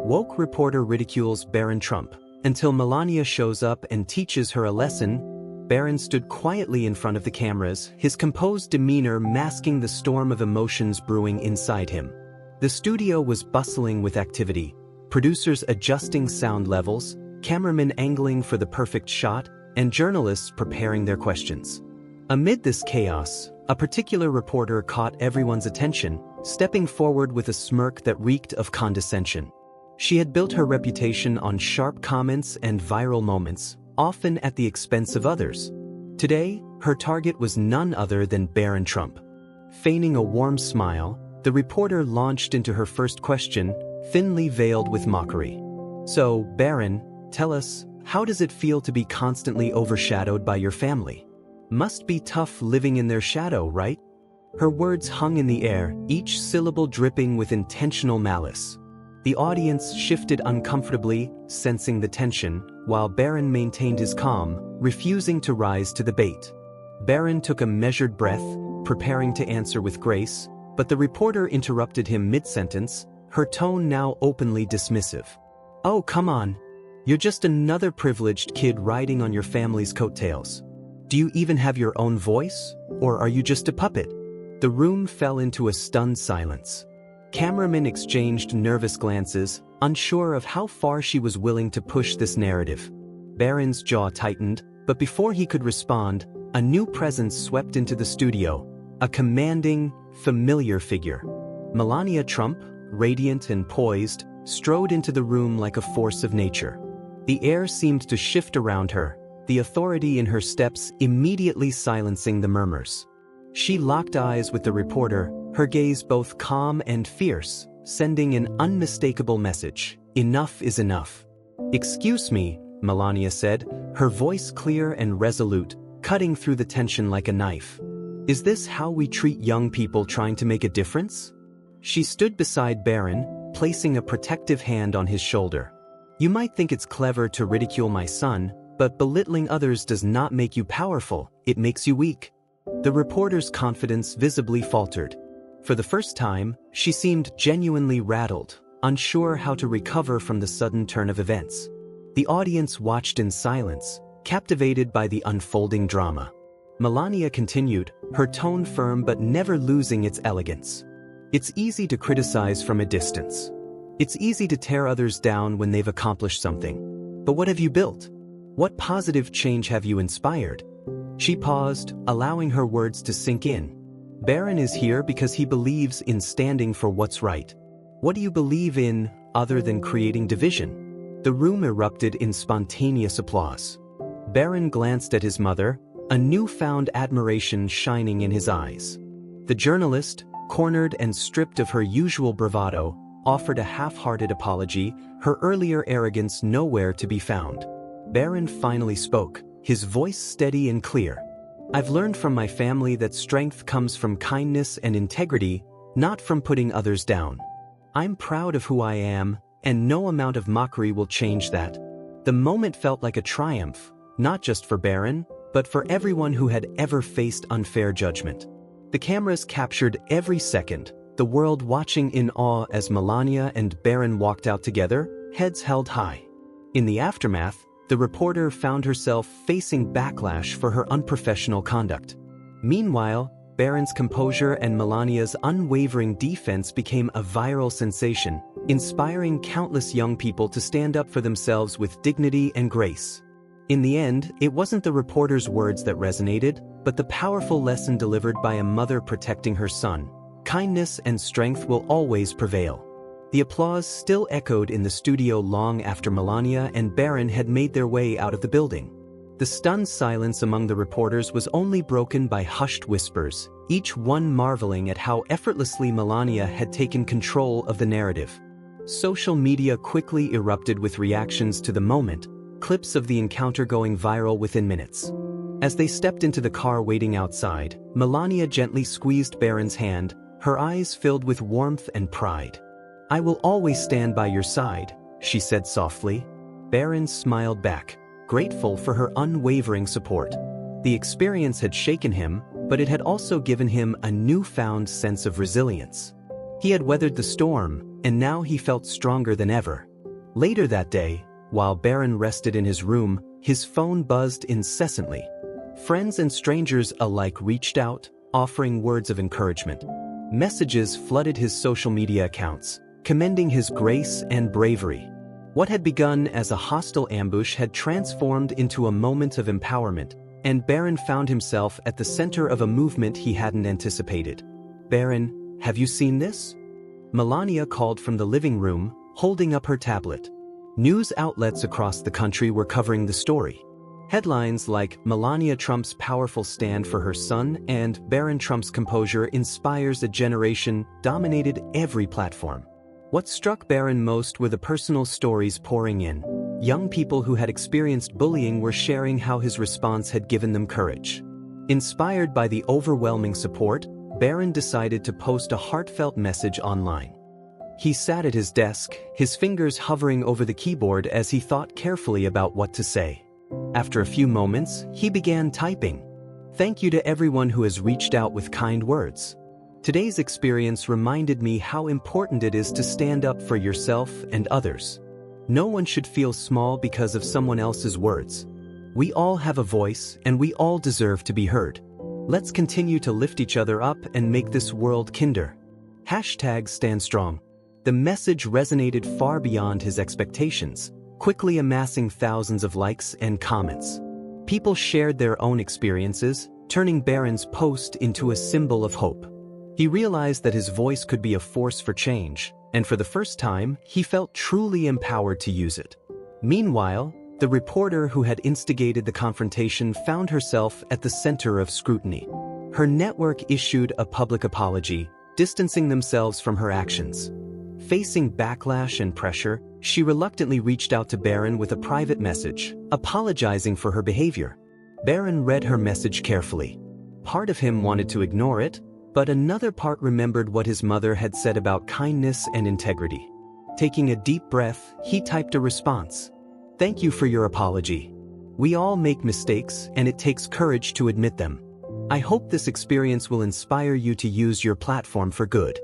Woke reporter ridicules Barron Trump. Until Melania shows up and teaches her a lesson, Barron stood quietly in front of the cameras, his composed demeanor masking the storm of emotions brewing inside him. The studio was bustling with activity, producers adjusting sound levels, cameramen angling for the perfect shot, and journalists preparing their questions. Amid this chaos, a particular reporter caught everyone's attention, stepping forward with a smirk that reeked of condescension. She had built her reputation on sharp comments and viral moments, often at the expense of others. Today, her target was none other than Barron Trump. Feigning a warm smile, the reporter launched into her first question, thinly veiled with mockery. "So, Barron, tell us, how does it feel to be constantly overshadowed by your family? Must be tough living in their shadow, right?" Her words hung in the air, each syllable dripping with intentional malice. The audience shifted uncomfortably, sensing the tension, while Barron maintained his calm, refusing to rise to the bait. Barron took a measured breath, preparing to answer with grace, but the reporter interrupted him mid-sentence, her tone now openly dismissive. "Oh, come on. You're just another privileged kid riding on your family's coattails. Do you even have your own voice? Or are you just a puppet?" The room fell into a stunned silence. Cameramen exchanged nervous glances, unsure of how far she was willing to push this narrative. Barron's jaw tightened, but before he could respond, a new presence swept into the studio, a commanding, familiar figure. Melania Trump, radiant and poised, strode into the room like a force of nature. The air seemed to shift around her, the authority in her steps immediately silencing the murmurs. She locked eyes with the reporter, her gaze both calm and fierce, sending an unmistakable message: enough is enough. "Excuse me," Melania said, her voice clear and resolute, cutting through the tension like a knife. "Is this how we treat young people trying to make a difference?" She stood beside Barron, placing a protective hand on his shoulder. "You might think it's clever to ridicule my son, but belittling others does not make you powerful, it makes you weak." The reporter's confidence visibly faltered. For the first time, she seemed genuinely rattled, unsure how to recover from the sudden turn of events. The audience watched in silence, captivated by the unfolding drama. Melania continued, her tone firm but never losing its elegance. "It's easy to criticize from a distance. It's easy to tear others down when they've accomplished something. But what have you built? What positive change have you inspired?" She paused, allowing her words to sink in. "Barron is here because he believes in standing for what's right. What do you believe in, other than creating division?" The room erupted in spontaneous applause. Barron glanced at his mother, a newfound admiration shining in his eyes. The journalist, cornered and stripped of her usual bravado, offered a half-hearted apology, her earlier arrogance nowhere to be found. Barron finally spoke, his voice steady and clear. "I've learned from my family that strength comes from kindness and integrity, not from putting others down. I'm proud of who I am, and no amount of mockery will change that." The moment felt like a triumph, not just for Barron, but for everyone who had ever faced unfair judgment. The cameras captured every second, the world watching in awe as Melania and Barron walked out together, heads held high. In the aftermath, the reporter found herself facing backlash for her unprofessional conduct. Meanwhile, Barron's composure and Melania's unwavering defense became a viral sensation, inspiring countless young people to stand up for themselves with dignity and grace. In the end, it wasn't the reporter's words that resonated, but the powerful lesson delivered by a mother protecting her son. Kindness and strength will always prevail. The applause still echoed in the studio long after Melania and Barron had made their way out of the building. The stunned silence among the reporters was only broken by hushed whispers, each one marveling at how effortlessly Melania had taken control of the narrative. Social media quickly erupted with reactions to the moment, clips of the encounter going viral within minutes. As they stepped into the car waiting outside, Melania gently squeezed Barron's hand, her eyes filled with warmth and pride. "I will always stand by your side," she said softly. Barron smiled back, grateful for her unwavering support. The experience had shaken him, but it had also given him a newfound sense of resilience. He had weathered the storm, and now he felt stronger than ever. Later that day, while Barron rested in his room, his phone buzzed incessantly. Friends and strangers alike reached out, offering words of encouragement. Messages flooded his social media accounts, commending his grace and bravery. What had begun as a hostile ambush had transformed into a moment of empowerment, and Barron found himself at the center of a movement he hadn't anticipated. "Barron, have you seen this?" Melania called from the living room, holding up her tablet. News outlets across the country were covering the story. Headlines like "Melania Trump's powerful stand for her son" and "Barron Trump's composure inspires a generation" dominated every platform. What struck Barron most were the personal stories pouring in. Young people who had experienced bullying were sharing how his response had given them courage. Inspired by the overwhelming support, Barron decided to post a heartfelt message online. He sat at his desk, his fingers hovering over the keyboard as he thought carefully about what to say. After a few moments, he began typing. "Thank you to everyone who has reached out with kind words. Today's experience reminded me how important it is to stand up for yourself and others. No one should feel small because of someone else's words. We all have a voice, and we all deserve to be heard. Let's continue to lift each other up and make this world kinder. #StandStrong. The message resonated far beyond his expectations, quickly amassing thousands of likes and comments. People shared their own experiences, turning Barron's post into a symbol of hope. He realized that his voice could be a force for change, and for the first time, he felt truly empowered to use it. Meanwhile, the reporter who had instigated the confrontation found herself at the center of scrutiny. Her network issued a public apology, distancing themselves from her actions. Facing backlash and pressure, she reluctantly reached out to Barron with a private message, apologizing for her behavior. Barron read her message carefully. Part of him wanted to ignore it, but another part remembered what his mother had said about kindness and integrity. Taking a deep breath, he typed a response. "Thank you for your apology. We all make mistakes, and it takes courage to admit them. I hope this experience will inspire you to use your platform for good.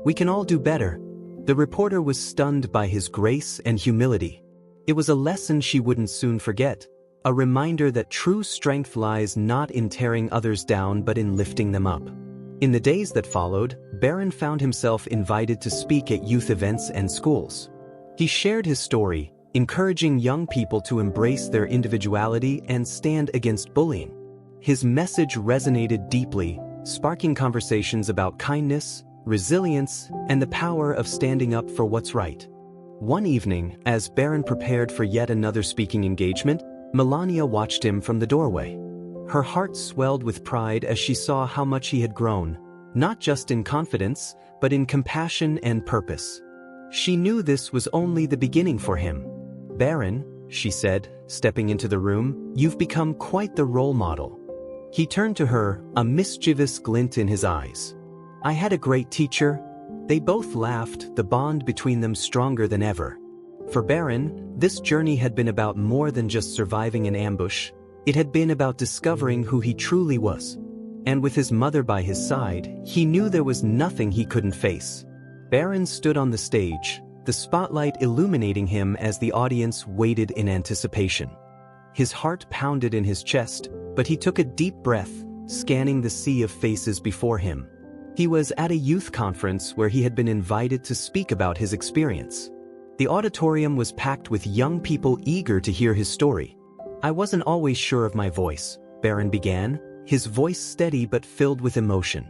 We can all do better." The reporter was stunned by his grace and humility. It was a lesson she wouldn't soon forget, a reminder that true strength lies not in tearing others down but in lifting them up. In the days that followed, Barron found himself invited to speak at youth events and schools. He shared his story, encouraging young people to embrace their individuality and stand against bullying. His message resonated deeply, sparking conversations about kindness, resilience, and the power of standing up for what's right. One evening, as Barron prepared for yet another speaking engagement, Melania watched him from the doorway. Her heart swelled with pride as she saw how much he had grown, not just in confidence, but in compassion and purpose. She knew this was only the beginning for him. "Barron," she said, stepping into the room, "you've become quite the role model." He turned to her, a mischievous glint in his eyes. "I had a great teacher." They both laughed, the bond between them stronger than ever. For Barron, this journey had been about more than just surviving an ambush. It had been about discovering who he truly was. And with his mother by his side, he knew there was nothing he couldn't face. Barron stood on the stage, the spotlight illuminating him as the audience waited in anticipation. His heart pounded in his chest, but he took a deep breath, scanning the sea of faces before him. He was at a youth conference where he had been invited to speak about his experience. The auditorium was packed with young people eager to hear his story. "I wasn't always sure of my voice," Barron began, his voice steady but filled with emotion.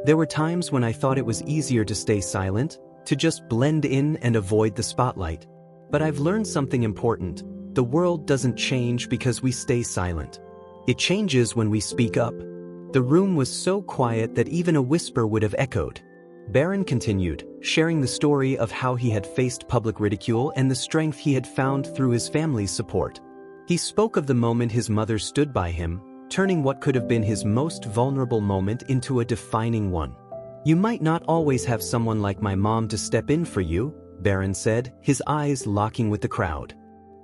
"There were times when I thought it was easier to stay silent, to just blend in and avoid the spotlight. But I've learned something important. The world doesn't change because we stay silent. It changes when we speak up." The room was so quiet that even a whisper would have echoed. Barron continued, sharing the story of how he had faced public ridicule and the strength he had found through his family's support. He spoke of the moment his mother stood by him, turning what could have been his most vulnerable moment into a defining one. "You might not always have someone like my mom to step in for you," Barron said, his eyes locking with the crowd.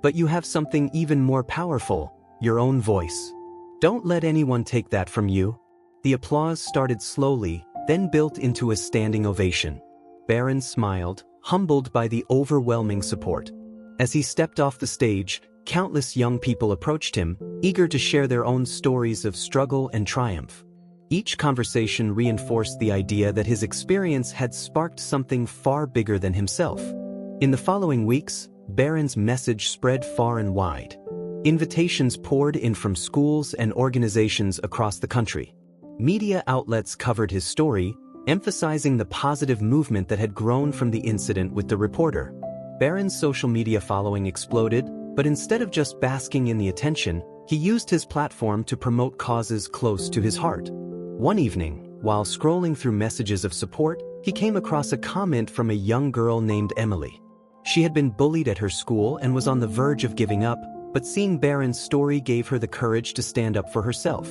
"But you have something even more powerful, your own voice. Don't let anyone take that from you." The applause started slowly, then built into a standing ovation. Barron smiled, humbled by the overwhelming support. As he stepped off the stage, countless young people approached him, eager to share their own stories of struggle and triumph. Each conversation reinforced the idea that his experience had sparked something far bigger than himself. In the following weeks, Barron's message spread far and wide. Invitations poured in from schools and organizations across the country. Media outlets covered his story, emphasizing the positive movement that had grown from the incident with the reporter. Barron's social media following exploded, but instead of just basking in the attention, he used his platform to promote causes close to his heart. One evening, while scrolling through messages of support, he came across a comment from a young girl named Emily. She had been bullied at her school and was on the verge of giving up, but seeing Barron's story gave her the courage to stand up for herself.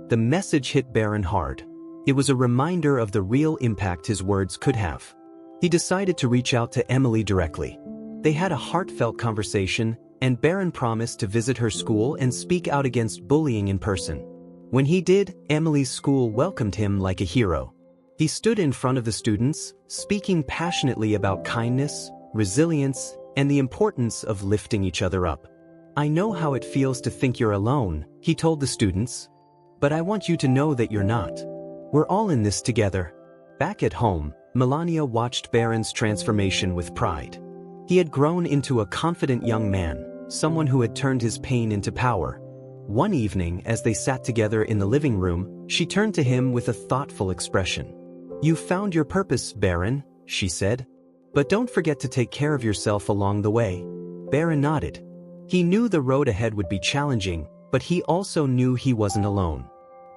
The message hit Barron hard. It was a reminder of the real impact his words could have. He decided to reach out to Emily directly. They had a heartfelt conversation, and Barron promised to visit her school and speak out against bullying in person. When he did, Emily's school welcomed him like a hero. He stood in front of the students, speaking passionately about kindness, resilience, and the importance of lifting each other up. "I know how it feels to think you're alone," he told the students. "But I want you to know that you're not. We're all in this together." Back at home, Melania watched Barron's transformation with pride. He had grown into a confident young man, someone who had turned his pain into power. One evening, as they sat together in the living room, she turned to him with a thoughtful expression. "You found your purpose, Barron," she said. "But don't forget to take care of yourself along the way." Barron nodded. He knew the road ahead would be challenging, but he also knew he wasn't alone.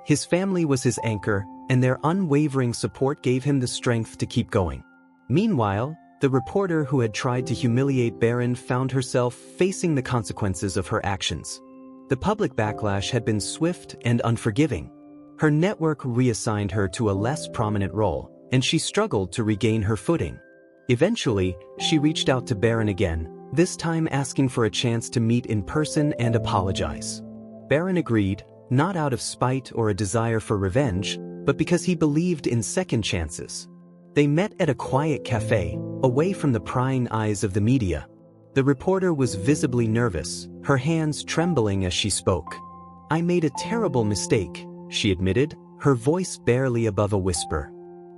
His family was his anchor, and their unwavering support gave him the strength to keep going. Meanwhile, the reporter who had tried to humiliate Barron found herself facing the consequences of her actions. The public backlash had been swift and unforgiving. Her network reassigned her to a less prominent role, and she struggled to regain her footing. Eventually, she reached out to Barron again, this time asking for a chance to meet in person and apologize. Barron agreed, not out of spite or a desire for revenge, but because he believed in second chances. They met at a quiet cafe, away from the prying eyes of the media. The reporter was visibly nervous, her hands trembling as she spoke. "I made a terrible mistake," she admitted, her voice barely above a whisper.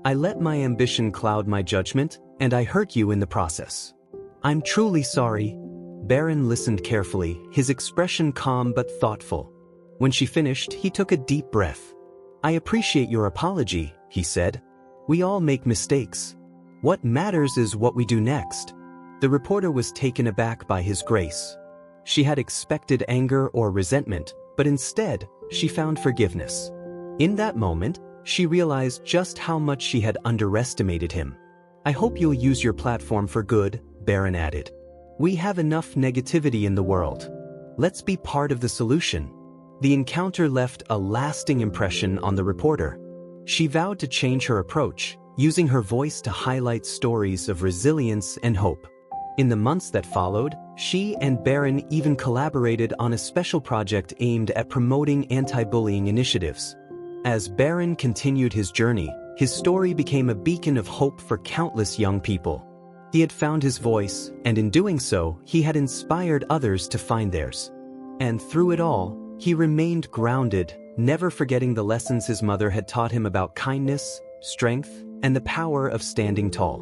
"I let my ambition cloud my judgment, and I hurt you in the process. I'm truly sorry." Barron listened carefully, his expression calm but thoughtful. When she finished, he took a deep breath. "I appreciate your apology," he said. "We all make mistakes. What matters is what we do next." The reporter was taken aback by his grace. She had expected anger or resentment, but instead, she found forgiveness. In that moment, she realized just how much she had underestimated him. "I hope you'll use your platform for good," Barron added. "We have enough negativity in the world. Let's be part of the solution." The encounter left a lasting impression on the reporter. She vowed to change her approach, using her voice to highlight stories of resilience and hope. In the months that followed, she and Barron even collaborated on a special project aimed at promoting anti-bullying initiatives. As Barron continued his journey, his story became a beacon of hope for countless young people. He had found his voice, and in doing so, he had inspired others to find theirs. And through it all, he remained grounded, never forgetting the lessons his mother had taught him about kindness, strength, and the power of standing tall.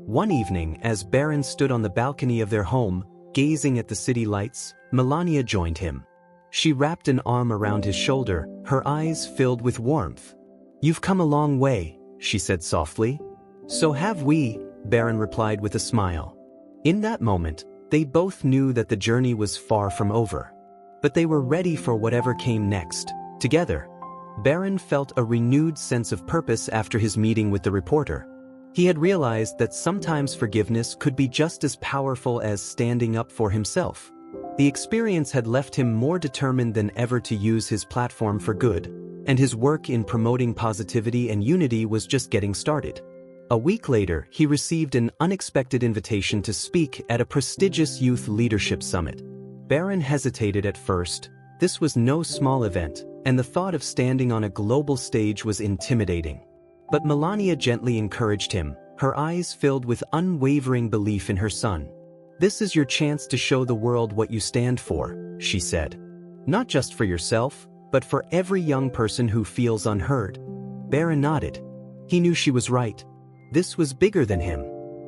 One evening, as Barron stood on the balcony of their home, gazing at the city lights, Melania joined him. She wrapped an arm around his shoulder, her eyes filled with warmth. "You've come a long way," she said softly. "So have we," Barron replied with a smile. In that moment, they both knew that the journey was far from over. But they were ready for whatever came next. Together, Barron felt a renewed sense of purpose after his meeting with the reporter. He had realized that sometimes forgiveness could be just as powerful as standing up for himself. The experience had left him more determined than ever to use his platform for good, and his work in promoting positivity and unity was just getting started. A week later, he received an unexpected invitation to speak at a prestigious youth leadership summit. Barron hesitated at first. This was no small event, and the thought of standing on a global stage was intimidating. But Melania gently encouraged him, her eyes filled with unwavering belief in her son. "This is your chance to show the world what you stand for," she said. "Not just for yourself, but for every young person who feels unheard." Barron nodded. He knew she was right. This was bigger than him.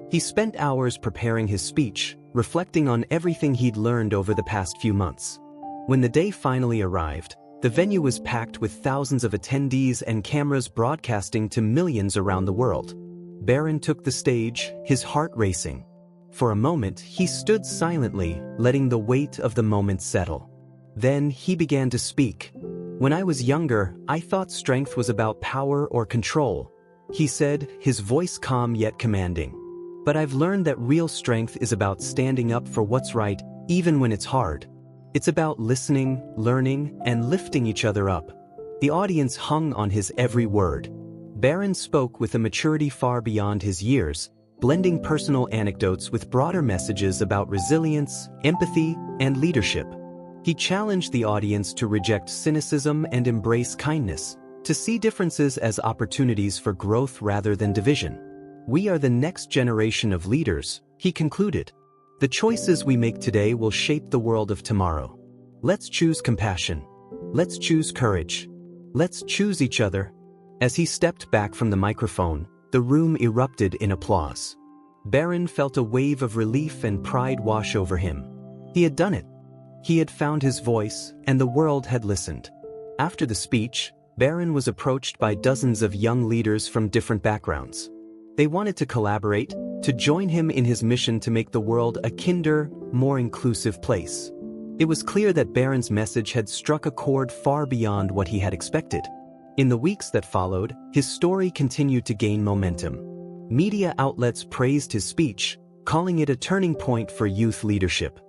He spent hours preparing his speech, reflecting on everything he'd learned over the past few months. When the day finally arrived, the venue was packed with thousands of attendees and cameras broadcasting to millions around the world. Barron took the stage, his heart racing. For a moment, he stood silently, letting the weight of the moment settle. Then he began to speak. "When I was younger, I thought strength was about power or control," he said, his voice calm yet commanding. "But I've learned that real strength is about standing up for what's right, even when it's hard. It's about listening, learning, and lifting each other up." The audience hung on his every word. Barron spoke with a maturity far beyond his years, blending personal anecdotes with broader messages about resilience, empathy, and leadership. He challenged the audience to reject cynicism and embrace kindness, to see differences as opportunities for growth rather than division. "We are the next generation of leaders," he concluded. "The choices we make today will shape the world of tomorrow. Let's choose compassion. Let's choose courage. Let's choose each other." As he stepped back from the microphone, the room erupted in applause. Barron felt a wave of relief and pride wash over him. He had done it. He had found his voice, and the world had listened. After the speech, Barron was approached by dozens of young leaders from different backgrounds. They wanted to collaborate, to join him in his mission to make the world a kinder, more inclusive place. It was clear that Barron's message had struck a chord far beyond what he had expected. In the weeks that followed, his story continued to gain momentum. Media outlets praised his speech, calling it a turning point for youth leadership.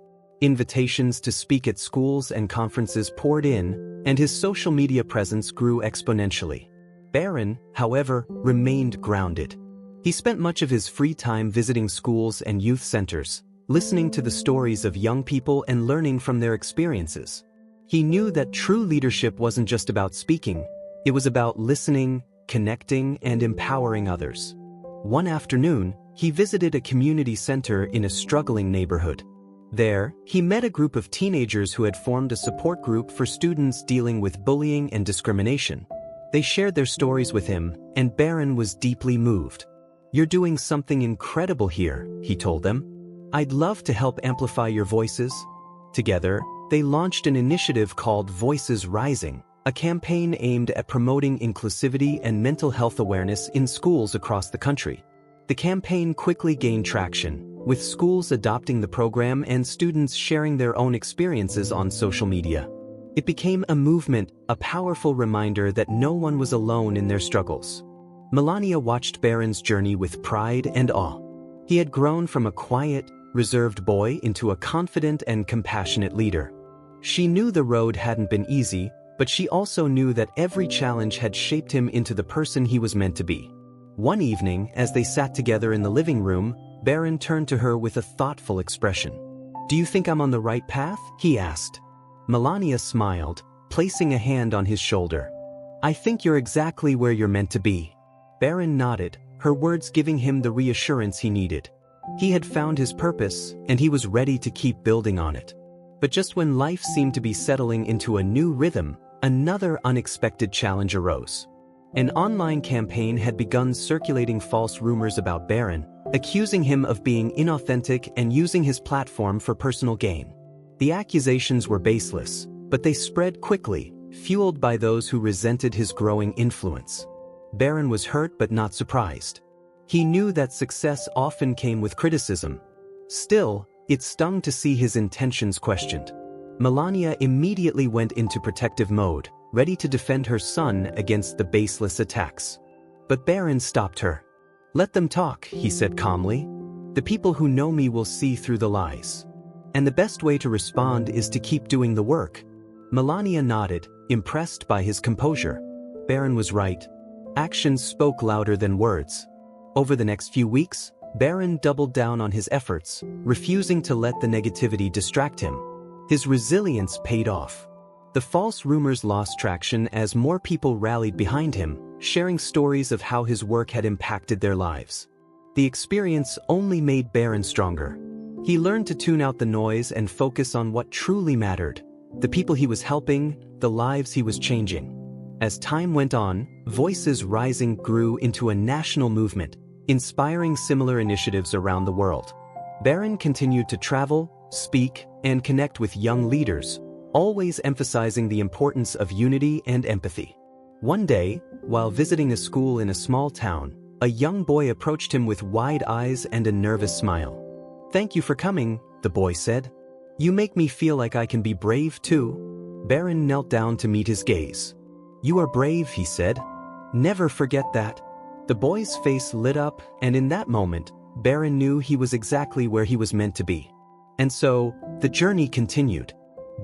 Invitations to speak at schools and conferences poured in, and his social media presence grew exponentially. Barron, however, remained grounded. He spent much of his free time visiting schools and youth centers, listening to the stories of young people and learning from their experiences. He knew that true leadership wasn't just about speaking, it was about listening, connecting, and empowering others. One afternoon, he visited a community center in a struggling neighborhood. There, he met a group of teenagers who had formed a support group for students dealing with bullying and discrimination. They shared their stories with him, and Barron was deeply moved. "You're doing something incredible here," he told them. "I'd love to help amplify your voices." Together, they launched an initiative called Voices Rising, a campaign aimed at promoting inclusivity and mental health awareness in schools across the country. The campaign quickly gained traction, with schools adopting the program and students sharing their own experiences on social media. It became a movement, a powerful reminder that no one was alone in their struggles. Melania watched Barron's journey with pride and awe. He had grown from a quiet, reserved boy into a confident and compassionate leader. She knew the road hadn't been easy, but she also knew that every challenge had shaped him into the person he was meant to be. One evening, as they sat together in the living room, Barron turned to her with a thoughtful expression. "Do you think I'm on the right path?" he asked. Melania smiled, placing a hand on his shoulder. "I think you're exactly where you're meant to be." Barron nodded, her words giving him the reassurance he needed. He had found his purpose, and he was ready to keep building on it. But just when life seemed to be settling into a new rhythm, another unexpected challenge arose. An online campaign had begun circulating false rumors about Barron, accusing him of being inauthentic and using his platform for personal gain. The accusations were baseless, but they spread quickly, fueled by those who resented his growing influence. Barron was hurt but not surprised. He knew that success often came with criticism. Still, it stung to see his intentions questioned. Melania immediately went into protective mode, ready to defend her son against the baseless attacks. But Barron stopped her. "Let them talk," he said calmly. "The people who know me will see through the lies. And the best way to respond is to keep doing the work." Melania nodded, impressed by his composure. Barron was right. Actions spoke louder than words. Over the next few weeks, Barron doubled down on his efforts, refusing to let the negativity distract him. His resilience paid off. The false rumors lost traction as more people rallied behind him, sharing stories of how his work had impacted their lives. The experience only made Barron stronger. He learned to tune out the noise and focus on what truly mattered: the people he was helping, the lives he was changing. As time went on, Voices Rising grew into a national movement, inspiring similar initiatives around the world. Barron continued to travel, speak, and connect with young leaders, always emphasizing the importance of unity and empathy. One day, while visiting a school in a small town, a young boy approached him with wide eyes and a nervous smile. "Thank you for coming," the boy said. "You make me feel like I can be brave too." Barron knelt down to meet his gaze. "You are brave," he said. "Never forget that." The boy's face lit up, and in that moment, Barron knew he was exactly where he was meant to be. And so, the journey continued.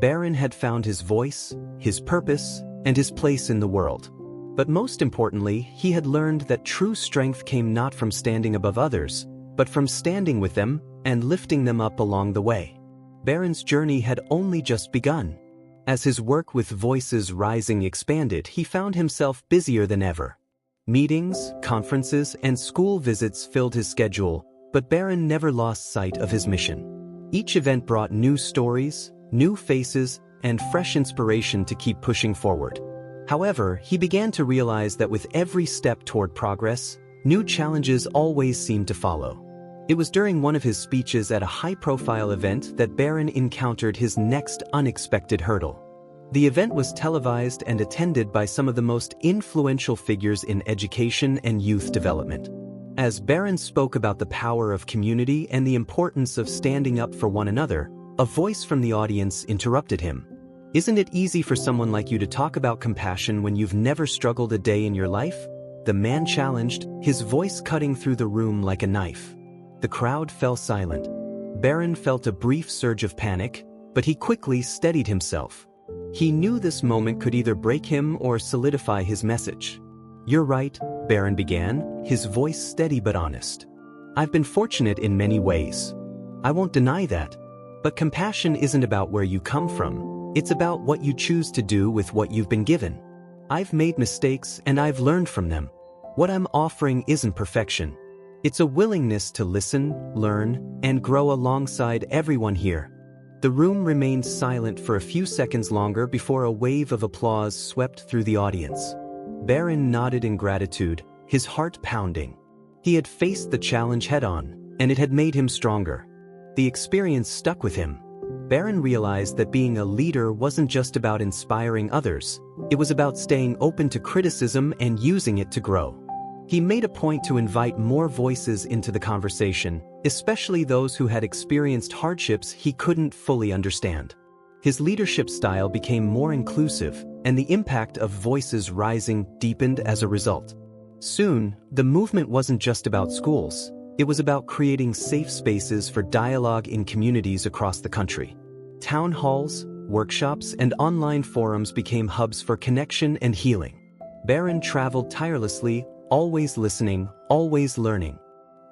Barron had found his voice, his purpose, and his place in the world. But most importantly, he had learned that true strength came not from standing above others, but from standing with them and lifting them up along the way. Barron's journey had only just begun. As his work with Voices Rising expanded, he found himself busier than ever. Meetings, conferences, and school visits filled his schedule, but Barron never lost sight of his mission. Each event brought new stories, new faces, and fresh inspiration to keep pushing forward. However, he began to realize that with every step toward progress, new challenges always seemed to follow. It was during one of his speeches at a high-profile event that Barron encountered his next unexpected hurdle. The event was televised and attended by some of the most influential figures in education and youth development. As Barron spoke about the power of community and the importance of standing up for one another, a voice from the audience interrupted him. "Isn't it easy for someone like you to talk about compassion when you've never struggled a day in your life?" The man challenged, his voice cutting through the room like a knife. The crowd fell silent. Barron felt a brief surge of panic, but he quickly steadied himself. He knew this moment could either break him or solidify his message. "You're right," Barron began, his voice steady but honest. "I've been fortunate in many ways. I won't deny that. But compassion isn't about where you come from, it's about what you choose to do with what you've been given. I've made mistakes and I've learned from them. What I'm offering isn't perfection. It's a willingness to listen, learn, and grow alongside everyone here." The room remained silent for a few seconds longer before a wave of applause swept through the audience. Barron nodded in gratitude, his heart pounding. He had faced the challenge head-on, and it had made him stronger. The experience stuck with him. Barron realized that being a leader wasn't just about inspiring others, it was about staying open to criticism and using it to grow. He made a point to invite more voices into the conversation, especially those who had experienced hardships he couldn't fully understand. His leadership style became more inclusive, and the impact of Voices Rising deepened as a result. Soon, the movement wasn't just about schools, it was about creating safe spaces for dialogue in communities across the country. Town halls, workshops, and online forums became hubs for connection and healing. Barron traveled tirelessly, always listening, always learning.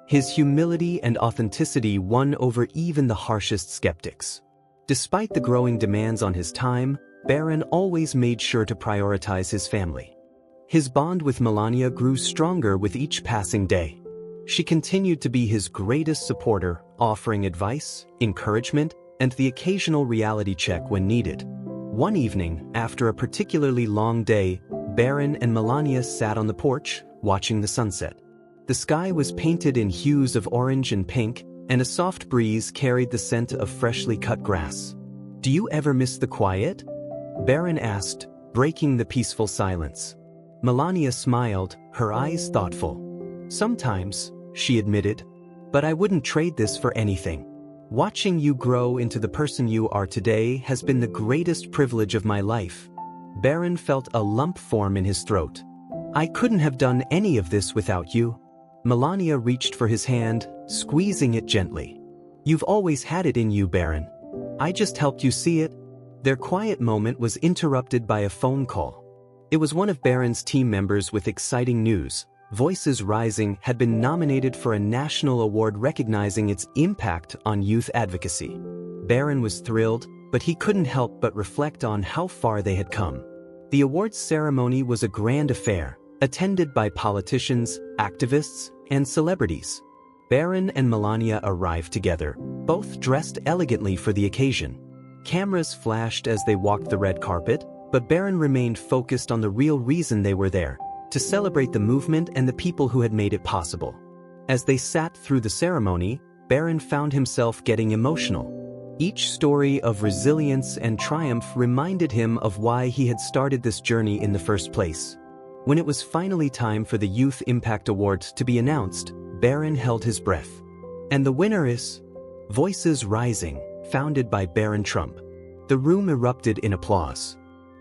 His humility and authenticity won over even the harshest skeptics. Despite the growing demands on his time, Barron always made sure to prioritize his family. His bond with Melania grew stronger with each passing day. She continued to be his greatest supporter, offering advice, encouragement, and the occasional reality check when needed. One evening, after a particularly long day, Barron and Melania sat on the porch, watching the sunset. The sky was painted in hues of orange and pink, and a soft breeze carried the scent of freshly cut grass. "Do you ever miss the quiet?" Barron asked, breaking the peaceful silence. Melania smiled, her eyes thoughtful. "Sometimes," she admitted, "but I wouldn't trade this for anything. Watching you grow into the person you are today has been the greatest privilege of my life." Barron felt a lump form in his throat. "I couldn't have done any of this without you." Melania reached for his hand, squeezing it gently. "You've always had it in you, Barron. I just helped you see it." Their quiet moment was interrupted by a phone call. It was one of Barron's team members with exciting news. Voices Rising had been nominated for a national award recognizing its impact on youth advocacy. Barron was thrilled, but he couldn't help but reflect on how far they had come. The awards ceremony was a grand affair, attended by politicians, activists, and celebrities. Baron and Melania arrived together, both dressed elegantly for the occasion. Cameras flashed as they walked the red carpet, but Baron remained focused on the real reason they were there, to celebrate the movement and the people who had made it possible. As they sat through the ceremony, Baron found himself getting emotional. Each story of resilience and triumph reminded him of why he had started this journey in the first place. When it was finally time for the Youth Impact Awards to be announced, Baron held his breath. And the winner is Voices Rising, founded by Barron Trump. The room erupted in applause.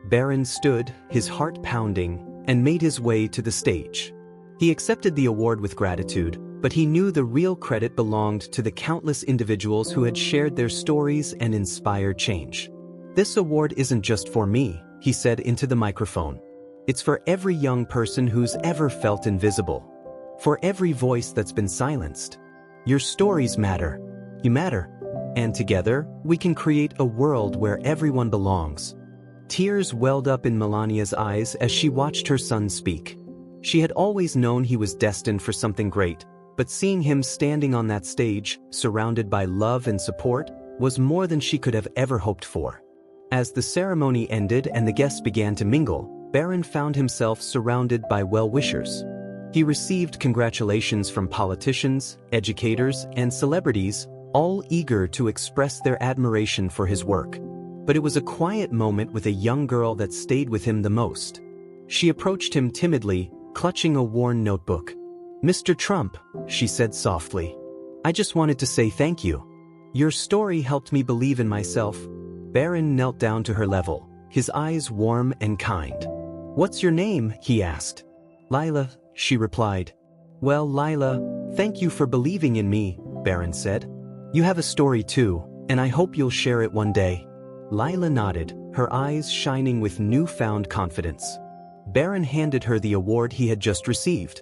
Baron stood, his heart pounding, and made his way to the stage. He accepted the award with gratitude, but he knew the real credit belonged to the countless individuals who had shared their stories and inspired change. "This award isn't just for me," he said into the microphone. "It's for every young person who's ever felt invisible. For every voice that's been silenced. Your stories matter. You matter. And together, we can create a world where everyone belongs." Tears welled up in Melania's eyes as she watched her son speak. She had always known he was destined for something great, but seeing him standing on that stage, surrounded by love and support, was more than she could have ever hoped for. As the ceremony ended and the guests began to mingle, Baron found himself surrounded by well-wishers. He received congratulations from politicians, educators, and celebrities, all eager to express their admiration for his work. But it was a quiet moment with a young girl that stayed with him the most. She approached him timidly, clutching a worn notebook. "Mr. Trump," she said softly, "I just wanted to say thank you. Your story helped me believe in myself." Baron knelt down to her level, his eyes warm and kind. "What's your name?" he asked. "Lila," she replied. "Well, Lila, thank you for believing in me," Baron said. "You have a story too, and I hope you'll share it one day." Lila nodded, her eyes shining with newfound confidence. Baron handed her the award he had just received.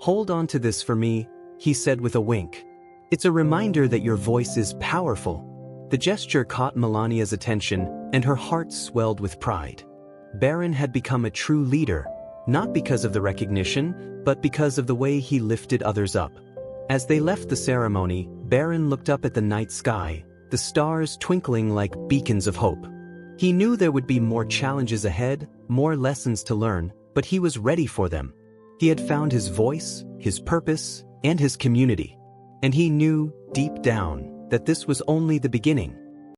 "Hold on to this for me," he said with a wink. "It's a reminder that your voice is powerful." The gesture caught Melania's attention, and her heart swelled with pride. Baron had become a true leader, not because of the recognition, but because of the way he lifted others up. As they left the ceremony, Baron looked up at the night sky, the stars twinkling like beacons of hope. He knew there would be more challenges ahead, more lessons to learn, but he was ready for them. He had found his voice, his purpose, and his community. And he knew, deep down, that this was only the beginning.